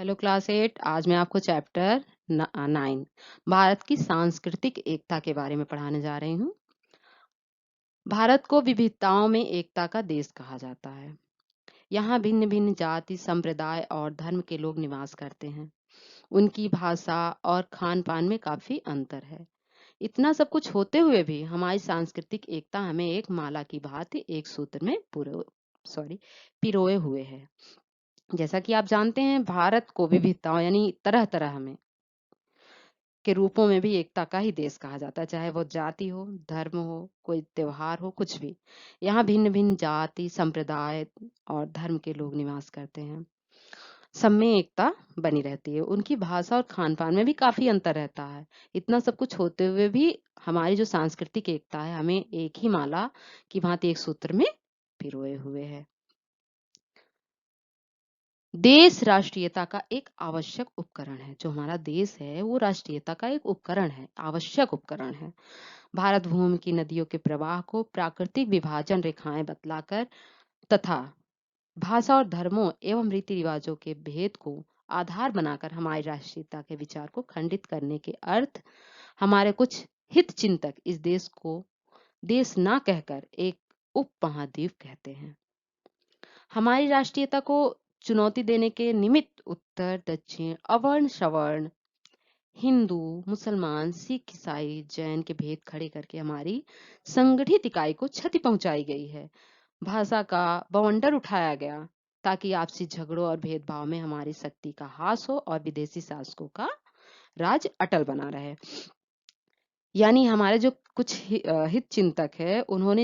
Hello class 8। आज मैं आपको चैप्टर 9 भारत की सांस्कृतिक एकता के बारे में पढ़ाने जा रही हूँ। भारत को विविधताओं में एकता का देश कहा जाता है। यहाँ भिन्न भिन्न जाति, संप्रदाय और धर्म के लोग निवास करते हैं। उनकी भाषा और खान पान में काफी अंतर है। इतना सब कुछ होते हुए भी हमारी सांस्कृतिक एकता हमें एक माला की भांति एक सूत्र में पिरोए हुए है। जैसा कि आप जानते हैं, भारत को विविधताओं यानी तरह तरह में के रूपों में भी एकता का ही देश कहा जाता है, चाहे वो जाति हो, धर्म हो, कोई त्योहार हो, कुछ भी। यहाँ भिन्न भिन्न जाति, संप्रदाय और धर्म के लोग निवास करते हैं। सब में एकता बनी रहती है। उनकी भाषा और खान पान में भी काफी अंतर रहता है। इतना सब कुछ होते हुए भी हमारी जो सांस्कृतिक एकता है हमें एक ही माला की भांति एक सूत्र में पिरोए हुए है। देश राष्ट्रीयता का एक आवश्यक उपकरण है। जो हमारा देश है वो राष्ट्रीयता का एक उपकरण है, आवश्यक उपकरण है। भारत भूमि की नदियों के प्रवाह को प्राकृतिक विभाजन रेखाएं बतलाकर तथा भाषा और धर्मों एवं रीति रिवाजों के भेद को आधार बनाकर हमारी राष्ट्रीयता के विचार को खंडित करने के अर्थ हमारे कुछ हित चिंतक इस देश को देश ना कहकर एक उप महाद्वीप कहते हैं। हमारी राष्ट्रीयता को चुनौती देने के निमित्त उत्तर, दक्षिण, अवर्ण, सवर्ण, हिंदू, मुसलमान, सिख, ईसाई, जैन के भेद खड़े करके हमारी संगठित इकाई को क्षति पहुंचाई गई है। भाषा का बवंडर उठाया गया ताकि आपसी झगड़ों और भेदभाव में हमारी शक्ति का ह्रास हो और विदेशी शासकों का राज अटल बना रहे। यानी हमारे जो कुछ हित चिंतक है, उन्होंने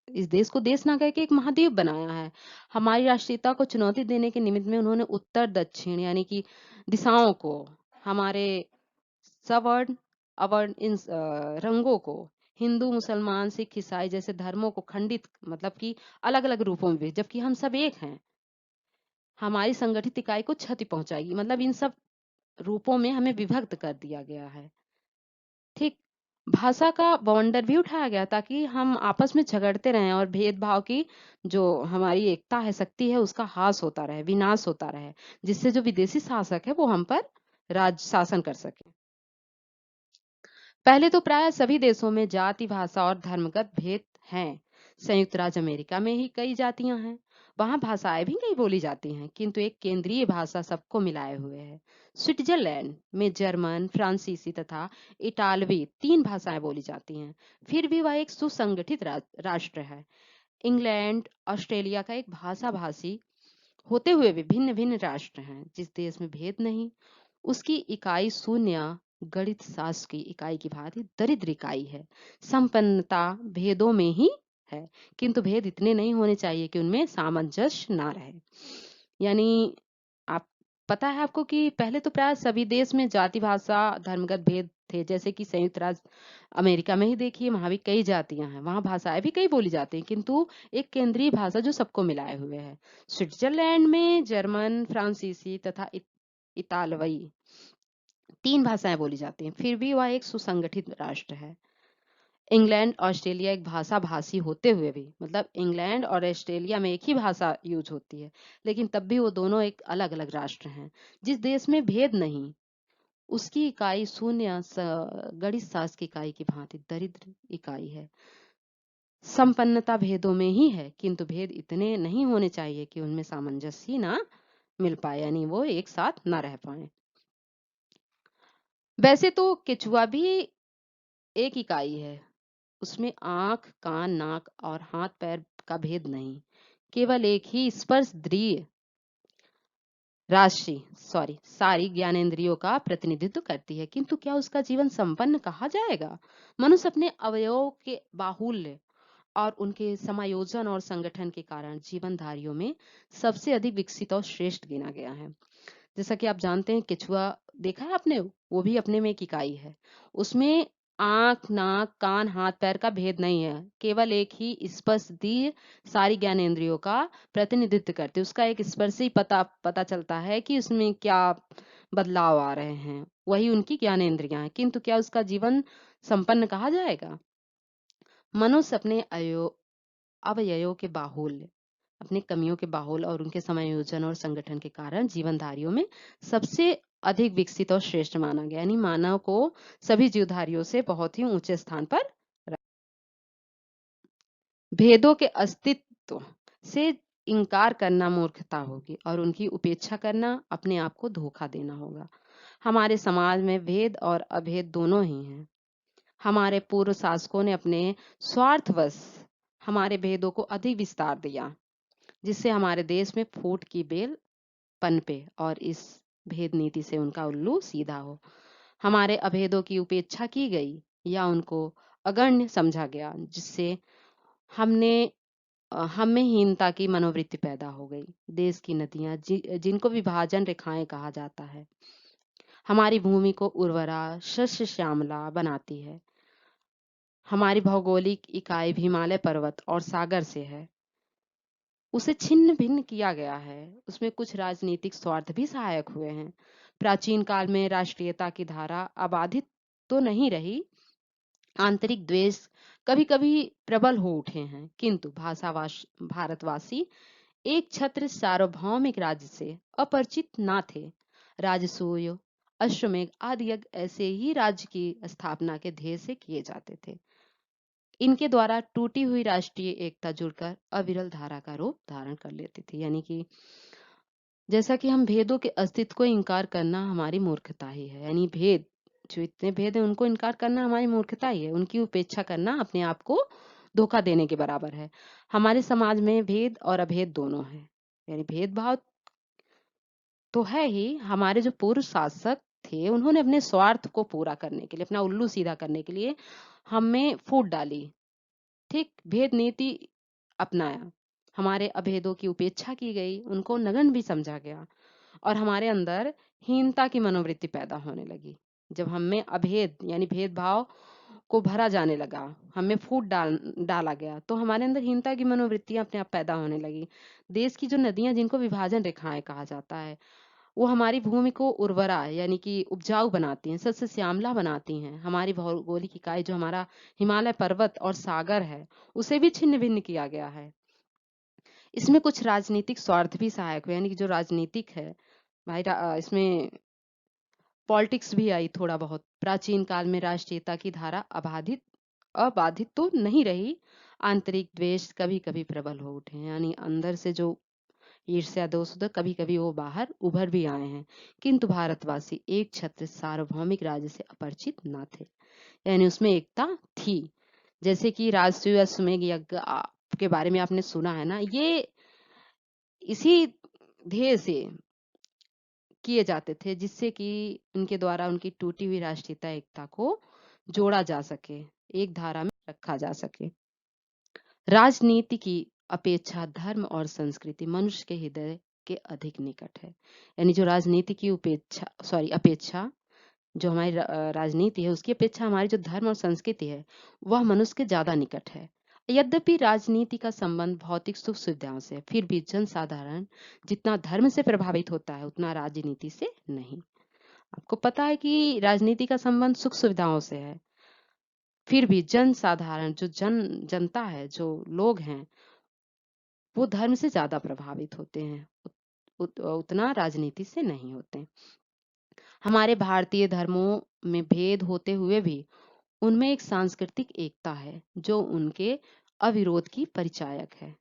इस देश को देश ना कह के एक महाद्वीप बनाया है। हमारी राष्ट्रीयता को चुनौती देने के निमित्त में उन्होंने उत्तर दक्षिण यानी कि दिशाओं को, हमारे सवर्ण अवर्ण इन रंगों को, हिंदू, मुसलमान, सिख, ईसाई जैसे धर्मों को खंडित मतलब कि अलग अलग रूपों में भी, जबकि हम सब एक हैं, हमारी संगठित इकाई को क्षति पहुंचाएगी। मतलब इन सब रूपों में हमें विभक्त कर दिया गया है। ठीक। भाषा का बवंडर भी उठाया गया ताकि हम आपस में झगड़ते रहें और भेदभाव की जो हमारी एकता है, शक्ति है, उसका ह्रास होता रहे, विनाश होता रहे, जिससे जो विदेशी शासक है वो हम पर राज शासन कर सके। पहले तो प्राय सभी देशों में जाति, भाषा और धर्मगत भेद हैं। संयुक्त राज्य अमेरिका में ही कई जातियां हैं। वहां भाषाएं भी कई बोली जाती हैं, किंतु एक केंद्रीय भाषा सबको मिलाए हुए है। स्विट्जरलैंड में जर्मन, फ्रांसीसी तथा इटालवी 3 भाषाएं बोली जाती हैं। फिर भी वह एक सुसंगठित राष्ट्र है। इंग्लैंड, ऑस्ट्रेलिया का एक भाषा भाषी होते हुए भी भिन्न भिन्न राष्ट्र हैं। जिस देश में भेद नहीं, उसकी इकाई शून्य गणित शास्त्र की इकाई की भांति दरिद्र इकाई है। संपन्नता भेदों में ही है, किंतु भेद इतने नहीं होने चाहिए कि उनमें सामंजस्य ना रहे। यानी आप पता है आपको कि पहले तो प्राय सभी देश में जाति, भाषा, धर्मगत भेद थे। जैसे कि संयुक्त राज्य अमेरिका में ही देखिए, वहां भी कई जातियां हैं, वहां भाषाएं भी कई बोली जाती हैं, किंतु एक केंद्रीय भाषा जो सबको मिलाए हुए है। स्विट्जरलैंड में जर्मन, फ्रांसीसी तथा इतालवी 3 भाषाएं बोली जाती हैं। फिर भी वह एक सुसंगठित राष्ट्र है। इंग्लैंड, ऑस्ट्रेलिया एक भाषा भाषी होते हुए भी, मतलब इंग्लैंड और ऑस्ट्रेलिया में एक ही भाषा यूज होती है, लेकिन तब भी वो दोनों एक अलग अलग राष्ट्र हैं। जिस देश में भेद नहीं, उसकी इकाई शून्य गणित शास्त्र की इकाई की भांति दरिद्र इकाई है। संपन्नता भेदों में ही है, किंतु भेद इतने नहीं होने चाहिए कि उनमें सामंजस्य ही ना मिल पाए, यानी वो एक साथ ना रह पाए। वैसे तो केचुआ भी एक इकाई है। उसमें आंख, कान, नाक और हाथ पैर का भेद नहीं, केवल एक ही स्पर्शद्रिय राशि सारी ज्ञानेंद्रियों का प्रतिनिधित्व करती है। किंतु क्या उसका जीवन संपन्न कहा जाएगा? मनुष्य अपने अवयवों के बाहुल्य और उनके समायोजन और संगठन के कारण जीवनधारियों में सबसे अधिक विकसित और श्रेष्ठ गिना गया है। जैसा कि आप जानते हैं, केचुआ देखा है आपने, वो भी अपने में एक इकाई है। उसमें आंख, नाक, कान, हाथ पैर का भेद नहीं है, केवल एक ही स्पर्शदीय सारी ज्ञानेंद्रियों का प्रतिनिधित्व करते। उसका एक स्पर्श से ही पता चलता है कि उसमें क्या बदलाव आ रहे हैं, वही उनकी ज्ञानेंद्रियां हैं। किंतु क्या उसका जीवन संपन्न कहा जाएगा? मनुष्य अपने अवयवों के बाहुल्य अपनी कमियों के बाहुल और उनके समायोजन और संगठन के कारण जीवनधारियों में सबसे अधिक विकसित और श्रेष्ठ माना गया, यानी मानव को सभी जीवधारियों से बहुत ही ऊंचे स्थान पर भेदों के अस्तित्व से इनकार करना मूर्खता होगी और उनकी उपेक्षा करना अपने आप को धोखा देना होगा। हमारे समाज में भेद और अभेद दोनों ही हैं। हमारे पूर्व शासकों ने अपने स्वार्थवश हमारे भेदों को अधिक विस्तार दिया, जिससे हमारे देश में फूट की बेल पनपे और इस भेद नीति से उनका उल्लू सीधा हो। हमारे अभेदों की उपेक्षा की गई या उनको अगण्य समझा गया, जिससे हमने हम में हीनता की मनोवृत्ति पैदा हो गई। देश की नदियां जिनको विभाजन रेखाएं कहा जाता है, हमारी भूमि को उर्वरा शस्य श्यामला बनाती है। हमारी भौगोलिक इकाई भी हिमालय पर्वत और सागर से है। उसे छिन्न भिन्न किया गया है। उसमें कुछ राजनीतिक स्वार्थ भी सहायक हुए हैं। प्राचीन काल में राष्ट्रीयता की धारा अबाधित तो नहीं रही, आंतरिक द्वेष कभी कभी प्रबल हो उठे हैं, किंतु भारतवासी एक छत्र सार्वभौमिक राज्य से अपरिचित ना थे। राजसूय, अश्वमेध आदि यज्ञ ऐसे ही राज्य की स्थापना के ध्येय से किए जाते थे। इनके द्वारा टूटी हुई राष्ट्रीय एकता जुड़कर अविरल धारा का रूप धारण कर लेती थी। यानी कि जैसा कि हम भेदों के अस्तित्व को इनकार करना हमारी मूर्खता ही है, यानी भेद जो इतने भेद है उनको इनकार करना हमारी मूर्खता ही है। उनकी उपेक्षा करना अपने आप को धोखा देने के बराबर है। हमारे समाज में भेद और अभेद दोनों है, यानी भेदभाव तो है ही। हमारे जो पूर्व शासक थे उन्होंने अपने स्वार्थ को पूरा करने के लिए, अपना उल्लू सीधा करने के लिए हम में फूट डाली, ठीक, भेद नीति अपनाया। हमारे अभेदों की उपेक्षा की गई, उनको नगण्य भी समझा गया और हमारे अंदर हीनता की मनोवृत्ति पैदा होने लगी। जब हम में अभेद यानी भेदभाव को भरा जाने लगा, हमें फूट डाला गया, तो हमारे अंदर हीनता की मनोवृत्तियां अपने आप पैदा होने लगी। देश की जो नदियां जिनको विभाजन रेखाएं कहा जाता है, वो हमारी भूमि को उर्वरा यानी कि उपजाऊ बनाती हैं, सस्य श्यामला बनाती हैं। हमारी भौगोलिक इकाई जो हमारा हिमालय पर्वत और सागर है, उसे भी छिन्न भिन्न किया गया है। इसमें कुछ राजनीतिक स्वार्थ भी सहायक हुए, यानी कि जो राजनीतिक है भाई, इसमें पॉलिटिक्स भी आई थोड़ा बहुत। प्राचीन काल में राष्ट्रीयता की धारा अबाधित तो नहीं रही, आंतरिक द्वेष कभी कभी प्रबल हो उठे हैं, यानी अंदर से जो ईर्ष्या दोष कभी कभी वो बाहर उभर भी आए हैं। किंतु भारतवासी एक छत्र सार्वभौमिक राज्य से अपरिचित न थे, यानी उसमें एकता थी। जैसे कि राजसूय अश्वमेध यज्ञ के बारे में आपने सुना है ना, ये इसी ध्येय से किए जाते थे, जिससे कि उनके द्वारा उनकी टूटी हुई राष्ट्रीयता एकता को जोड़ा जा सके, एक धारा में रखा जा सके। राजनीति की अपेक्षा धर्म और संस्कृति मनुष्य के हृदय के अधिक निकट है। यानी जो राजनीति की अपेक्षा जो हमारी राजनीति है, उसकी अपेक्षा हमारी जो धर्म और संस्कृति है, वह मनुष्य के ज्यादा निकट है। यद्यपि राजनीति का संबंध भौतिक सुख सुविधाओं से, फिर भी जन साधारण जितना धर्म से प्रभावित होता है उतना राजनीति से नहीं। आपको पता है कि राजनीति का संबंध सुख सुविधाओं से है, फिर भी जन साधारण जो जनता है, जो लोग हैं, वो धर्म से ज्यादा प्रभावित होते हैं, उतना राजनीति से नहीं होते। हमारे भारतीय धर्मों में भेद होते हुए भी उनमें एक सांस्कृतिक एकता है जो उनके अविरोध की परिचायक है।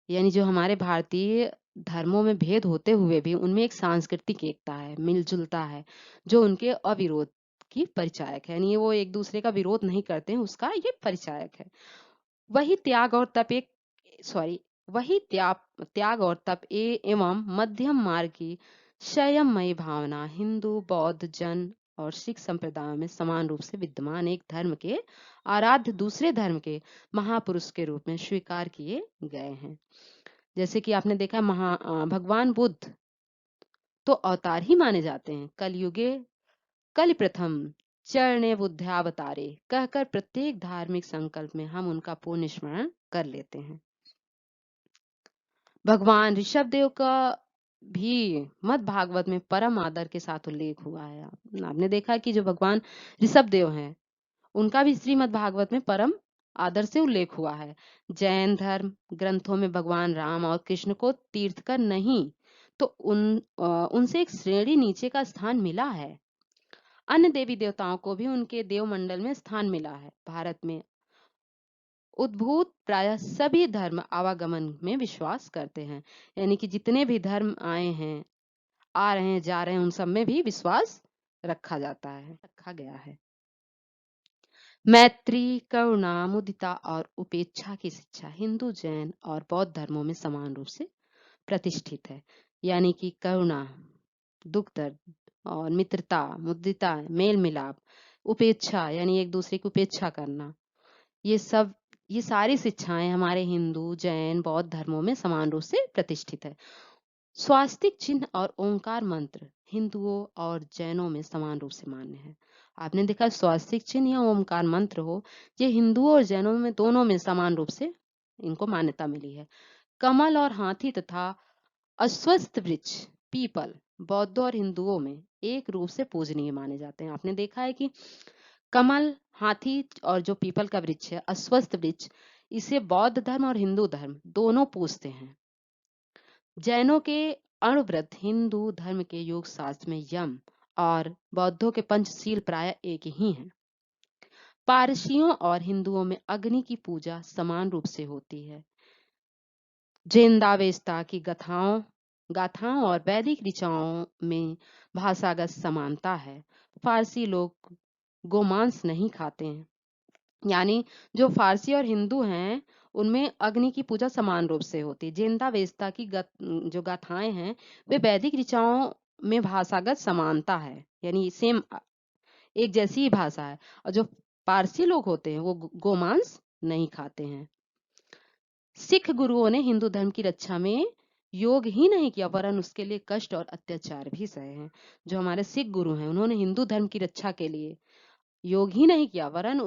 यानी जो हमारे भारतीय धर्मों में भेद होते हुए भी उनमें एक सांस्कृतिक एकता है, मिलजुलता है, जो उनके अविरोध की परिचायक है। यानी वो एक दूसरे का विरोध नहीं करते हैं, उसका ये परिचायक है। वही त्याग और तप एक सॉरी वही त्याग और तप एवं मध्यम मार्ग की संयममयी भावना हिंदू, बौद्ध, जैन और सिख संप्रदायों में समान रूप से विद्यमान एक धर्म के आराध्य दूसरे धर्म के महापुरुष के रूप में स्वीकार किए गए हैं। जैसे कि आपने देखा भगवान बुद्ध तो अवतार ही माने जाते हैं। कलयुगे कलि प्रथम चरणे बुद्धावतारे कहकर प्रत्येक धार्मिक संकल्प में हम उनका पुण्य स्मरण कर लेते हैं। भगवान ऋषभ देव का भी मद भागवत में परम आदर के साथ उल्लेख हुआ है। आपने देखा कि जो भगवान ऋषभ देव हैं, उनका भी श्रीमद् भागवत में परम आदर से उल्लेख हुआ है। जैन धर्म ग्रंथों में भगवान राम और कृष्ण को तीर्थकर नहीं तो उनसे एक श्रेणी नीचे का स्थान मिला है। अन्य देवी देवताओं को भी उनके देवमंडल में स्थान मिला है। भारत में उद्भूत प्रायः सभी धर्म आवागमन में विश्वास करते हैं, यानी कि जितने भी धर्म आए हैं, आ रहे हैं, जा रहे हैं, उन सब में भी विश्वास रखा गया है। मैत्री, करुणा, मुदिता और उपेक्षा की शिक्षा हिंदू, जैन और बौद्ध धर्मों में समान रूप से प्रतिष्ठित है। यानी कि करुणा, दुख दर्द और मित्रता, मुदिता, मेल मिलाप, उपेक्षा यानी एक दूसरे की उपेक्षा करना, ये सब ये सारी शिक्षाएं हमारे हिंदू, जैन, बौद्ध धर्मों में समान रूप से प्रतिष्ठित है। स्वास्तिक चिन्ह और ओंकार मंत्र हिंदुओं और जैनों में समान रूप से मान्य है। आपने देखा स्वास्तिक चिन्ह या ओंकार मंत्र हो, ये हिंदुओं और जैनों में दोनों में समान रूप से इनको मान्यता मिली है। कमल और हाथी तथा अश्वत्थ वृक्ष पीपल बौद्धों और हिंदुओं में एक रूप से पूजनीय माने जाते हैं। आपने देखा है कि कमल, हाथी और जो पीपल का वृक्ष है, अश्वत्थ वृक्ष, इसे बौद्ध धर्म और हिंदू धर्म दोनों पूजते हैं। जैनों के अणुव्रत हिंदू धर्म के योग शास्त्र में यम और बौद्धों के पंचशील प्राय एक ही हैं। पारसियों और हिंदुओं में अग्नि की पूजा समान रूप से होती है। जेंदावेस्ता की गाथाओं और वैदिक ऋचाओं में भाषागत समानता है। फारसी लोग गोमांस नहीं खाते हैं, यानी जो फारसी और हिंदू हैं उनमें अग्नि की पूजा समान रूप से होती है। जेंदावेस्ता की जो गाथाएं हैं वे वैदिक ऋचाओं में भाषागत समानता है, यानी सेम एक जैसी ही भाषा है। और जो पारसी लोग होते हैं वो गोमांस नहीं खाते हैं। सिख गुरुओं ने हिंदू धर्म की रक्षा में योग ही नहीं किया वरन उसके लिए कष्ट और अत्याचार भी सहे हैं। जो हमारे सिख गुरु हैं उन्होंने हिंदू धर्म की रक्षा के लिए योग ही नहीं किया वरन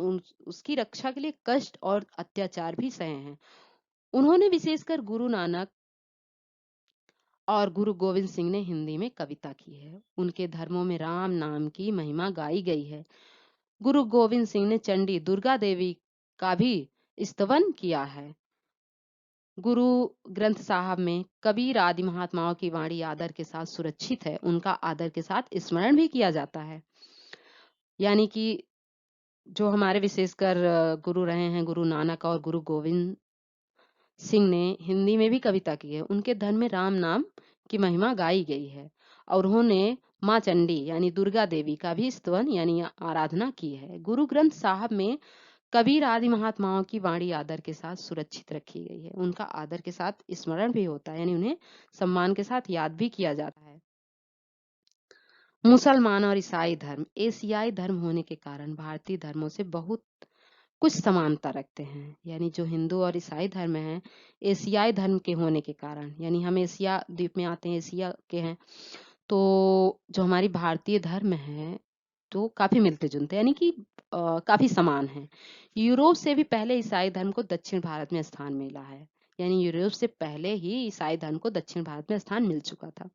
उसकी रक्षा के लिए कष्ट और अत्याचार भी सहे हैं। उन्होंने विशेषकर गुरु नानक और गुरु गोविंद सिंह ने हिंदी में कविता की है। उनके धर्मों में राम नाम की महिमा गाई गई है। गुरु गोविंद सिंह ने चंडी दुर्गा देवी का भी स्तवन किया है। गुरु ग्रंथ साहब में कबीर आदि महात्माओं की वाणी आदर के साथ सुरक्षित है, उनका आदर के साथ स्मरण भी किया जाता है। यानी कि जो हमारे विशेषकर गुरु रहे हैं गुरु नानक और गुरु गोविंद सिंह ने हिंदी में भी कविता की है। उनके धर्म में राम नाम की महिमा गाई गई है और उन्होंने माँ चंडी यानी दुर्गा देवी का भी स्तवन यानी आराधना की है। गुरु ग्रंथ साहब में कबीर आदि महात्माओं की वाणी आदर के साथ सुरक्षित रखी गई है, उनका आदर के साथ स्मरण भी होता है, यानी उन्हें सम्मान के साथ याद भी किया जाता है। मुसलमान और ईसाई धर्म एशियाई धर्म होने के कारण भारतीय धर्मों से बहुत कुछ समानता रखते हैं। यानी जो हिंदू और ईसाई धर्म है एशियाई धर्म के होने के कारण, यानी हम एशिया द्वीप में आते हैं, एशिया के हैं, तो जो हमारी भारतीय धर्म है तो काफी मिलते जुलते यानी कि काफी समान है। यूरोप से भी पहले ईसाई धर्म को दक्षिण भारत में स्थान मिला है, यानी यूरोप से पहले ही ईसाई धर्म को दक्षिण भारत में स्थान मिल चुका था।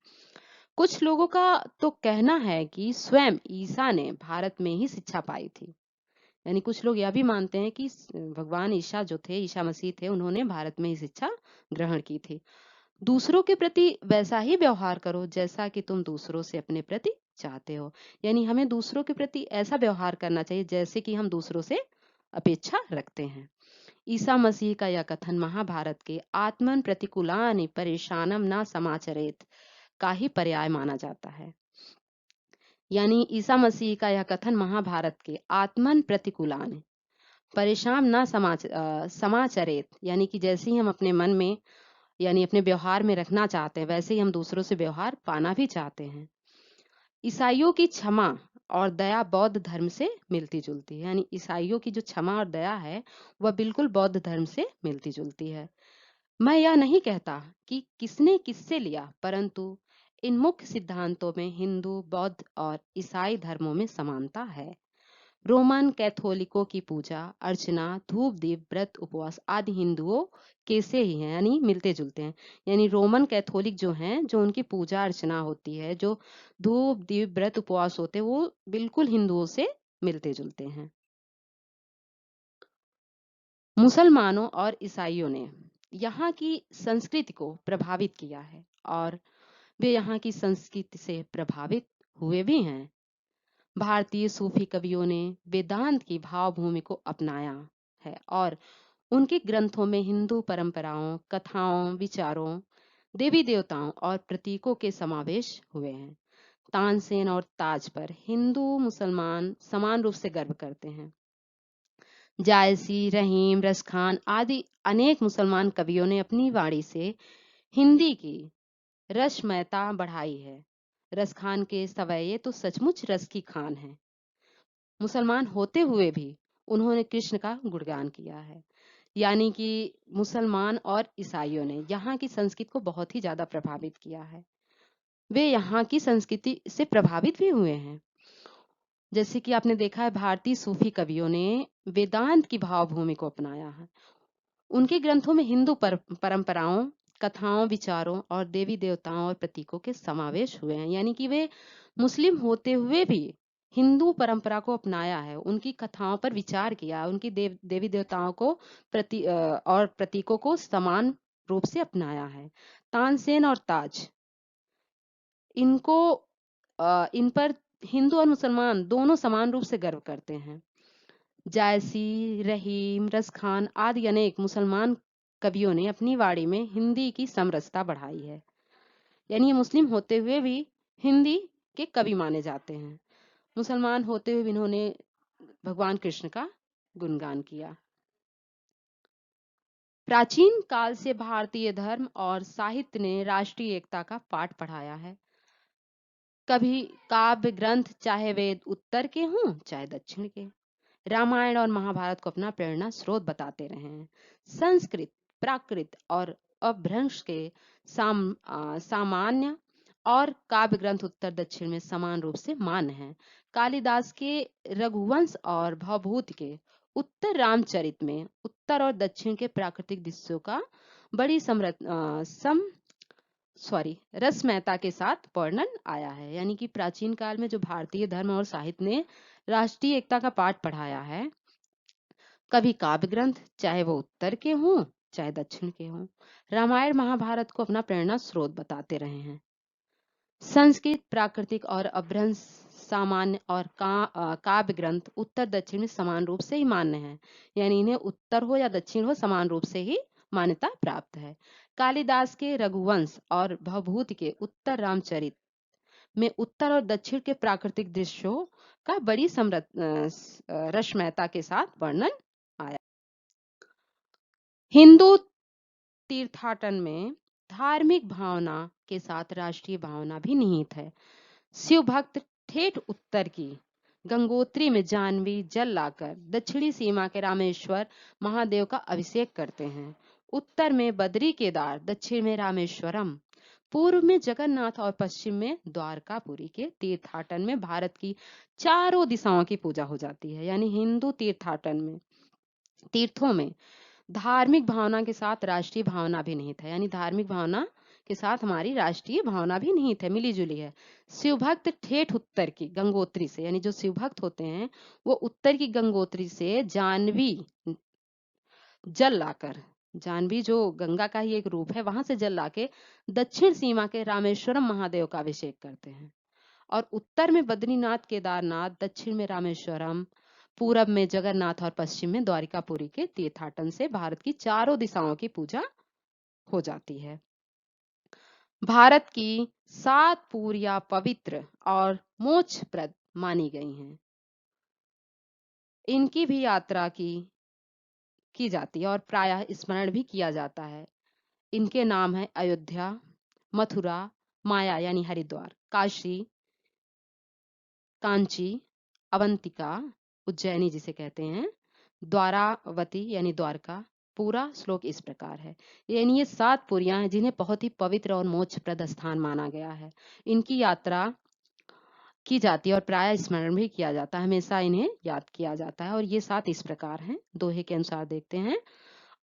कुछ लोगों का तो कहना है कि स्वयं ईसा ने भारत में ही शिक्षा पाई थी। यानी कुछ लोग यह भी मानते हैं कि भगवान ईसा जो थे, ईसा मसीह थे, उन्होंने भारत में ही शिक्षा ग्रहण की थी। दूसरों के प्रति वैसा ही व्यवहार करो जैसा कि तुम दूसरों से अपने प्रति चाहते हो। यानी हमें दूसरों के प्रति ऐसा व्यवहार करना चाहिए जैसे कि हम दूसरों से अपेक्षा रखते हैं। ईसा मसीह का यह कथन महाभारत के आत्मन प्रतिकूलानि परेशानम न समाचरेत का ही पर्याय माना जाता है। यानी ईसा मसीह का यह कथन महाभारत के आत्मन प्रतिकूलानि परेशान न समाचरेत, यानी कि जैसे ही हम अपने मन में यानी अपने व्यवहार में रखना चाहते हैं वैसे ही हम दूसरों से व्यवहार पाना भी चाहते हैं। ईसाइयों की क्षमा और दया बौद्ध धर्म से मिलती जुलती है। यानी ईसाइयों की जो क्षमा और दया है वह बिल्कुल बौद्ध धर्म से मिलती जुलती है। मैं यह नहीं कहता कि किसने किससे लिया, परंतु इन मुख्य सिद्धांतों में हिंदू, बौद्ध और ईसाई धर्मों में समानता है। रोमन कैथोलिकों की पूजा अर्चना, धूप दीप, व्रत उपवास आदि हिंदुओं के से ही हैं, यानी मिलते जुलते हैं। यानी रोमन कैथोलिक जो हैं, जो उनकी पूजा अर्चना होती है, जो धूप दीप व्रत उपवास होते हैं, वो बिल्कुल हिंदुओं से मिलते जुलते हैं। मुसलमानों और ईसाइयों ने यहाँ की संस्कृति को प्रभावित किया है और वे यहाँ की संस्कृति से प्रभावित हुए भी हैं। भारतीय सूफी कवियों ने वेदांत की भावभूमि को अपनाया है और उनके ग्रंथों में हिंदू परंपराओं, कथाओं, विचारों, देवी देवताओं और प्रतीकों के समावेश हुए हैं। तानसेन और ताज पर हिंदू मुसलमान समान रूप से गर्व करते हैं। जायसी, रहीम, रसखान आदि अनेक मुसलमान कवियों ने अपनी वाणी से हिंदी की रसमयता बढ़ाई है। रसखान के सवैये तो सचमुच रस की खान है। मुसलमान होते हुए भी उन्होंने कृष्ण का गुणगान किया है। यानी कि मुसलमान और ईसाइयों ने यहाँ की संस्कृति को बहुत ही ज्यादा प्रभावित किया है। वे यहाँ की संस्कृति से प्रभावित भी हुए हैं। जैसे कि आपने देखा है, भारतीय सूफी कवियों ने वेदांत की भावभूमि को अपनाया है। उनके ग्रंथों में हिंदू परंपराओं, कथाओं, विचारों और देवी देवताओं और प्रतीकों के समावेश हुए हैं। यानी कि वे मुस्लिम होते हुए भी हिंदू परंपरा को अपनाया है, उनकी कथाओं पर विचार किया, उनकी देवी देवताओं को और प्रतीकों को समान रूप से अपनाया है। तानसेन और ताज, इनको इन पर हिंदू और मुसलमान दोनों समान रूप से गर्व करते हैं। जायसी, रहीम, रसखान आदि अनेक मुसलमान कवियों ने अपनी वाणी में हिंदी की समरसता बढ़ाई है। यानी ये मुस्लिम होते हुए भी हिंदी के कवि माने जाते हैं। मुसलमान होते हुए इन्होंने भगवान कृष्ण का गुणगान किया। प्राचीन काल से भारतीय धर्म और साहित्य ने राष्ट्रीय एकता का पाठ पढ़ाया है। कभी काव्य ग्रंथ, चाहे वे उत्तर के हों चाहे दक्षिण के, रामायण और महाभारत को अपना प्रेरणा स्रोत बताते रहे हैं। संस्कृत, प्राकृत और अपभ्रंश के सामान्य और काव्य ग्रंथ उत्तर दक्षिण में समान रूप से मान्य हैं। कालिदास के रघुवंश और भवभूति के उत्तर रामचरित में उत्तर और दक्षिण के प्राकृतिक दृश्यों का बड़ी रसमयता के साथ वर्णन आया है। यानी कि प्राचीन काल में जो भारतीय धर्म और साहित्य ने राष्ट्रीय एकता का पाठ पढ़ाया है, कभी काव्य ग्रंथ, चाहे वो उत्तर के हों चाहे दक्षिण के हों, रामायण महाभारत को अपना प्रेरणा स्रोत बताते रहे हैं। संस्कृत, प्राकृतिक और अपभ्रंश सामान्य और काव्य ग्रंथ उत्तर दक्षिण में समान रूप से ही मान्य है। यानी इन्हें उत्तर हो या दक्षिण हो, समान रूप से ही मान्यता प्राप्त है। कालिदास के रघुवंश और भवभूति के उत्तर रामचरित में उत्तर और दक्षिण के प्राकृतिक दृश्यों का बड़ी रसमयता के साथ वर्णन आया। हिंदू तीर्थाटन में धार्मिक भावना के साथ राष्ट्रीय भावना भी निहित है। शिव भक्त ठेठ उत्तर की गंगोत्री में जानवी जल लाकर दक्षिणी सीमा के रामेश्वर महादेव का अभिषेक करते हैं। उत्तर में बद्री केदार, दक्षिण में रामेश्वरम, पूर्व में जगन्नाथ और पश्चिम में द्वारकापुरी के तीर्थाटन में भारत की चारों दिशाओं की पूजा हो जाती है। यानी हिंदू तीर्थाटन में, तीर्थों में धार्मिक भावना के साथ राष्ट्रीय भावना भी निहित है। यानी धार्मिक भावना के साथ हमारी राष्ट्रीय भावना भी निहित है, मिली जुली है। शिव भक्त ठेठ उत्तर की गंगोत्री से, यानी जो शिव भक्त होते हैं वो उत्तर की गंगोत्री से जानवी जल लाकर, जानवी जो गंगा का ही एक रूप है, वहां से जल लाके दक्षिण सीमा के रामेश्वरम महादेव का अभिषेक करते हैं। और उत्तर में बद्रीनाथ, केदारनाथ, दक्षिण में रामेश्वरम, पूरब में जगन्नाथ और पश्चिम में द्वारिकापुरी के तीर्थाटन से भारत की चारों दिशाओं की पूजा हो जाती है। भारत की 7 पूरियां पवित्र और मोक्षप्रद मानी गई हैं। इनकी भी यात्रा की जाती है और प्रायः स्मरण भी किया जाता है। इनके नाम है अयोध्या, मथुरा, माया यानी हरिद्वार, काशी, कांची, अवंतिका, उज्जैनी जिसे कहते हैं, द्वारावती यानी द्वारका। पूरा श्लोक इस प्रकार है। यानी ये 7 पुरियां हैं जिन्हें बहुत ही पवित्र और मोक्षप्रद स्थान माना गया है। इनकी यात्रा की जाती है और प्राय स्मरण भी किया जाता है, हमेशा इन्हें याद किया जाता है। और ये 7 इस प्रकार हैं, दोहे के अनुसार देखते हैं।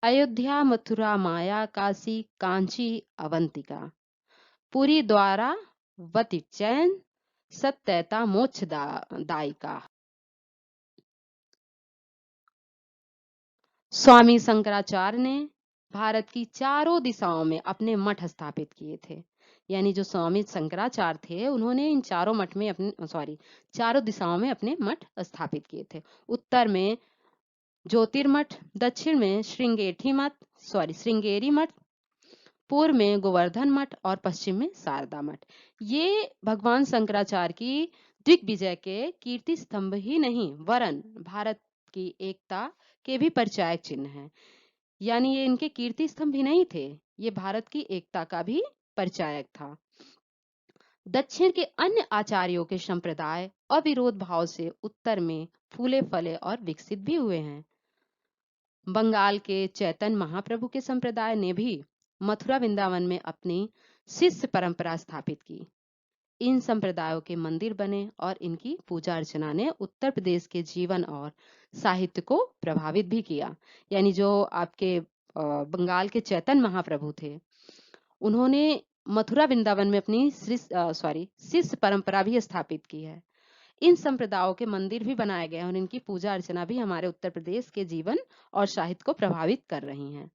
अयोध्या, मथुरा, माया, काशी, कांची, अवंतिका, पुरी, द्वारा, वती, चैन, सत्यता, मोक्ष दायिका। स्वामी शंकराचार्य ने भारत की चारों दिशाओं में अपने मठ स्थापित किए थे। यानी जो स्वामी शंकराचार्य थे, उन्होंने इन चारों मठ में चारों दिशाओं में अपने मठ स्थापित किए थे। उत्तर में ज्योतिर्मठ, दक्षिण में श्रृंगेरी मठ, पूर्व में गोवर्धन मठ और पश्चिम में शारदा मठ। ये भगवान शंकराचार्य की दिग्विजय के कीर्ति स्तंभ ही नहीं, वरन भारत की एकता के भी परिचायक चिन्ह हैं। यानी ये इनके कीर्ति स्तंभ ही नहीं थे, ये भारत की एकता का भी परिचायक था। दक्षिण के अन्य आचार्यों के संप्रदाय अविरोध भाव से उत्तर में फूले फले और विकसित भी हुए हैं। बंगाल के चैतन्य महाप्रभु के संप्रदाय ने भी मथुरा वृंदावन में अपनी शिष्य परंपरा स्थापित की। इन संप्रदायों के मंदिर बने और इनकी पूजा अर्चना ने उत्तर प्रदेश के जीवन और साहित्य को प्रभावित भी किया। यानी जो आपके बंगाल के चैतन्य महाप्रभु थे, उन्होंने मथुरा वृंदावन में अपनी शिष्य परंपरा भी स्थापित की है। इन संप्रदायों के मंदिर भी बनाए गए हैं और इनकी पूजा अर्चना भी हमारे उत्तर प्रदेश के जीवन और साहित्य को प्रभावित कर रही हैं।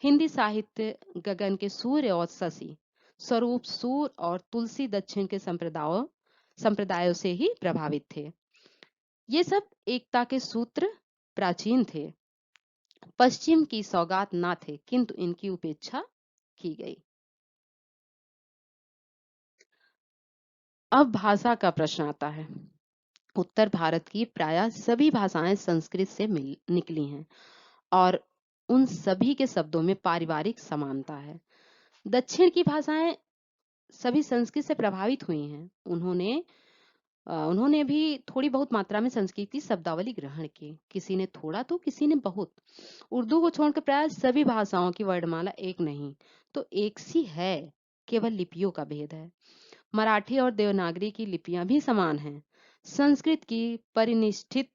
हिंदी साहित्य गगन के सूर्य और शशि स्वरूप सूर और तुलसी दक्षिण के संप्रदायों से ही प्रभावित थे। ये सब एकता के सूत्र प्राचीन थे, पश्चिम की सौगात ना थे, किंतु इनकी उपेक्षा की गई। अब भाषा का प्रश्न आता है। उत्तर भारत की प्रायः सभी भाषाएं संस्कृत से निकली हैं और उन सभी के शब्दों में पारिवारिक समानता है। दक्षिण की भाषाएं सभी संस्कृत से प्रभावित हुई हैं। उन्होंने भी थोड़ी बहुत मात्रा में संस्कृत की शब्दावली ग्रहण की, किसी ने थोड़ा तो किसी ने बहुत। उर्दू को छोड़कर प्राय सभी भाषाओं की वर्णमाला एक नहीं तो एक सी है, केवल लिपियों का भेद है। मराठी और देवनागरी की लिपियां भी समान हैं। संस्कृत की परिनिष्ठित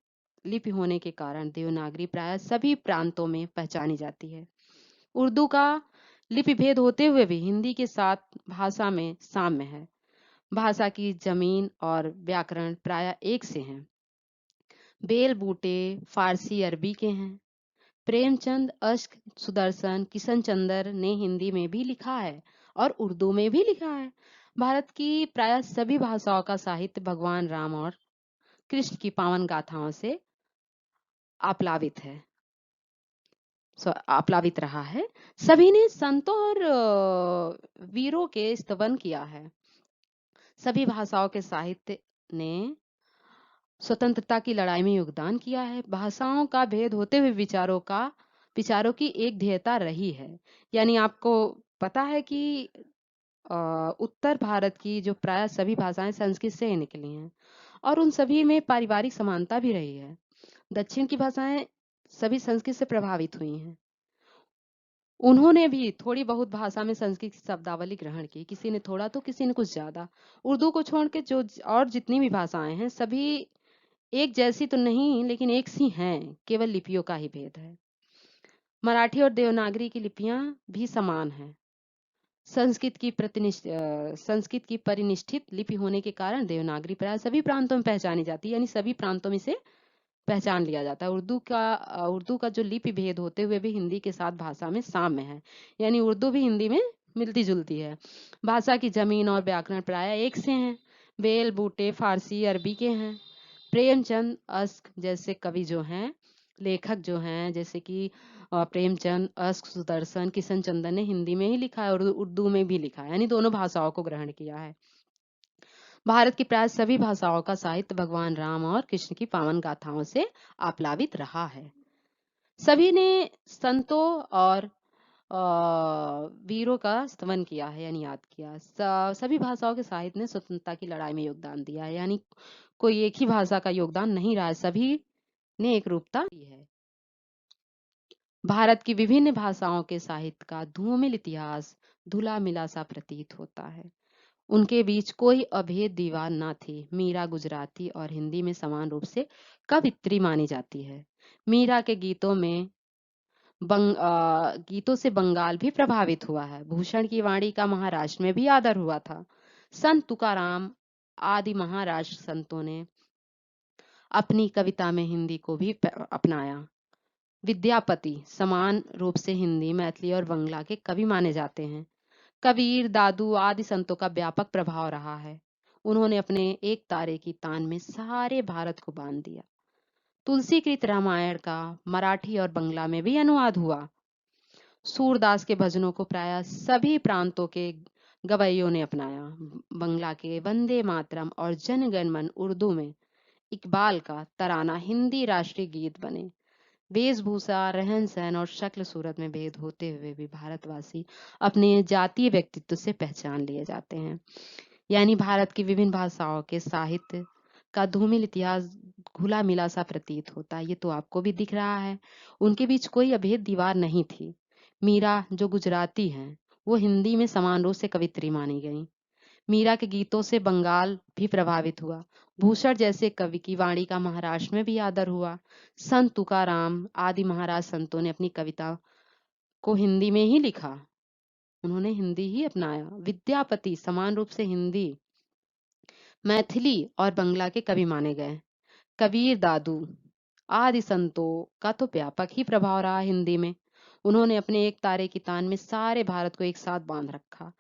लिपि होने के कारण देवनागरी प्राय सभी प्रांतों में पहचानी जाती है। उर्दू का लिपि भेद होते हुए भी हिंदी के साथ भाषा में साम्य है। भाषा की जमीन और व्याकरण प्राय एक से हैं। बेल बूटे फारसी अरबी के हैं। प्रेमचंद, अश्क, सुदर्शन, किशन चंद्र ने हिंदी में भी लिखा है और उर्दू में भी लिखा है। भारत की प्राय सभी भाषाओं का साहित्य भगवान राम और कृष्ण की पावन गाथाओं से आप्लावित है आप्लावित रहा है। सभी ने संतों और वीरों के स्तवन किया है। सभी भाषाओं के साहित्य ने स्वतंत्रता की लड़ाई में योगदान किया है। भाषाओं का भेद होते हुए विचारों की एक ध्येयता रही है। यानी आपको पता है कि उत्तर भारत की जो प्राय सभी भाषाएं संस्कृत से ही निकली हैं और उन सभी में पारिवारिक समानता भी रही है। दक्षिण की भाषाएं सभी संस्कृत से प्रभावित हुई हैं। उन्होंने भी थोड़ी बहुत भाषा में संस्कृत की शब्दावली ग्रहण की, किसी ने थोड़ा तो किसी ने कुछ ज्यादा। उर्दू को छोड़ के जो और जितनी भी भाषाएं हैं सभी एक जैसी तो नहीं लेकिन एक सी हैं, केवल लिपियों का ही भेद है। मराठी और देवनागरी की लिपियां भी समान हैं। संस्कृत की परिनिष्ठित लिपि होने के कारण देवनागरी प्राय सभी प्रांतों में पहचानी जाती है। यानी सभी प्रांतों में से पहचान लिया जाता है। उर्दू का जो लिपि भेद होते हुए भी हिंदी के साथ भाषा में साम्य है। यानी उर्दू भी हिंदी में मिलती जुलती है। भाषा की जमीन और व्याकरण प्राय एक से हैं। बेल बूटे फारसी अरबी के हैं। प्रेमचंद, अश्क जैसे कवि जो हैं, लेखक जो हैं, जैसे कि प्रेमचंद, अश्क, सुदर्शन, किशन चंद्र ने हिंदी में ही लिखा है और उर्दू में भी लिखा है। यानी दोनों भाषाओं को ग्रहण किया है। भारत की प्राय सभी भाषाओं का साहित्य भगवान राम और कृष्ण की पावन गाथाओं से आप्लावित रहा है। सभी ने संतों और वीरों का स्तवन किया है, यानी याद किया। सभी भाषाओं के साहित्य ने स्वतंत्रता की लड़ाई में योगदान दिया है। यानी कोई एक ही भाषा का योगदान नहीं रहा है, सभी ने एक रूपता दी है। भारत की विभिन्न भाषाओं के साहित्य का धूमिल इतिहास धुला मिला सा प्रतीत होता है। उनके बीच कोई अभेद दीवार न थी। मीरा गुजराती और हिंदी में समान रूप से कवित्री मानी जाती है। मीरा के गीतों से बंगाल भी प्रभावित हुआ है। भूषण की वाणी का महाराष्ट्र में भी आदर हुआ था। संत तुकाराम आदि महाराष्ट्र संतों ने अपनी कविता में हिंदी को भी अपनाया। विद्यापति समान रूप से हिंदी, मैथिली और बंगला के कवि माने जाते हैं। कबीर, दादू आदि संतों का व्यापक प्रभाव रहा है। उन्होंने अपने एक तारे की तान में सारे भारत को बांध दिया। तुलसीकृत रामायण का मराठी और बंगला में भी अनुवाद हुआ। सूरदास के भजनों को प्रायः सभी प्रांतों के गवैयों ने अपनाया। बंगला के वंदे मातरम और जन गण मन उर्दू में इकबाल का तराना हिंदी राष्ट्रीय गीत बने। वेशभूषा, रहन सहन और शक्ल सूरत में भेद होते हुए भी भारतवासी अपने जातीय व्यक्तित्व से पहचान लिए जाते हैं। यानी भारत की विभिन्न भाषाओं के साहित्य का धूमिल इतिहास घुला मिला सा प्रतीत होता है। ये तो आपको भी दिख रहा है। उनके बीच कोई अभेद दीवार नहीं थी। मीरा जो गुजराती हैं, वो हिंदी में समान रूप से कवित्री मानी गई। मीरा के गीतों से बंगाल भी प्रभावित हुआ। भूषण जैसे कवि की वाणी का महाराष्ट्र में भी आदर हुआ। संत तुकाराम आदि महाराज संतों ने अपनी कविता को हिंदी में ही लिखा। उन्होंने हिंदी ही अपनाया। विद्यापति समान रूप से हिंदी, मैथिली और बंगला के कवि माने गए। कबीर, दादू आदि संतों का तो व्यापक ही प्रभाव रहा हिंदी में। उन्होंने अपने एक तारे की तान में सारे भारत को एक साथ बांध रखा।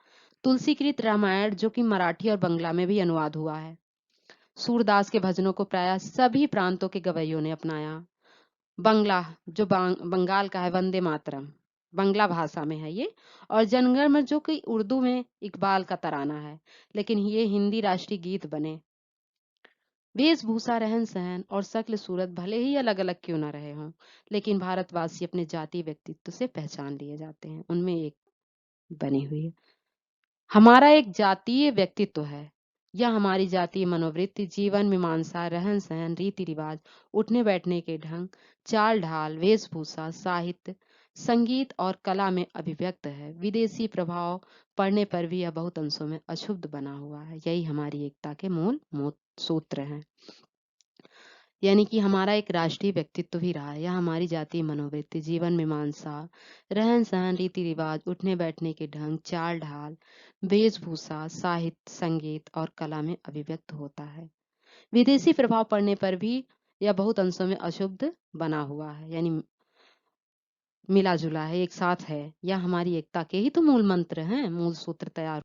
तुलसीकृत रामायण जो कि मराठी और बंगला में भी अनुवाद हुआ है। सूरदास के भजनों को प्रायः सभी प्रांतों के गवैयों ने अपनाया। बंगला जो बंगाल का है, वंदे मातरम बंगला भाषा में है ये, और जनगण मन जो कि उर्दू में इकबाल का तराना है, लेकिन ये हिंदी राष्ट्रीय गीत बने। वेशभूषा, रहन सहन और शक्ल सूरत भले ही अलग अलग क्यों ना रहे हों, लेकिन भारतवासी अपने जातीय व्यक्तित्व से पहचान लिए जाते हैं। उनमें एक बनी हुई है। हमारा एक जातीय व्यक्तित्व है। यह हमारी जातीय मनोवृत्ति, जीवन मीमांसा, रहन सहन, रीति रिवाज, उठने बैठने के ढंग, चाल ढाल, वेशभूषा, साहित्य, संगीत और कला में अभिव्यक्त है। विदेशी प्रभाव पड़ने पर भी यह बहुत अंशों में अशुद्ध बना हुआ है। यही हमारी एकता के मूल सूत्र हैं। यानी कि हमारा एक राष्ट्रीय व्यक्तित्व भी रहा है। यह हमारी जातीय मनोवृत्ति, जीवन मीमांसा, रहन सहन, रीति रिवाज, उठने बैठने के ढंग, चाल ढाल, वेशभूषा, साहित्य, संगीत और कला में अभिव्यक्त होता है। विदेशी प्रभाव पड़ने पर भी यह बहुत अंशों में अशुद्ध बना हुआ है, यानी मिला जुला है, एक साथ है। यह हमारी एकता के ही तो मूल मंत्र हैं, मूल सूत्र तैयार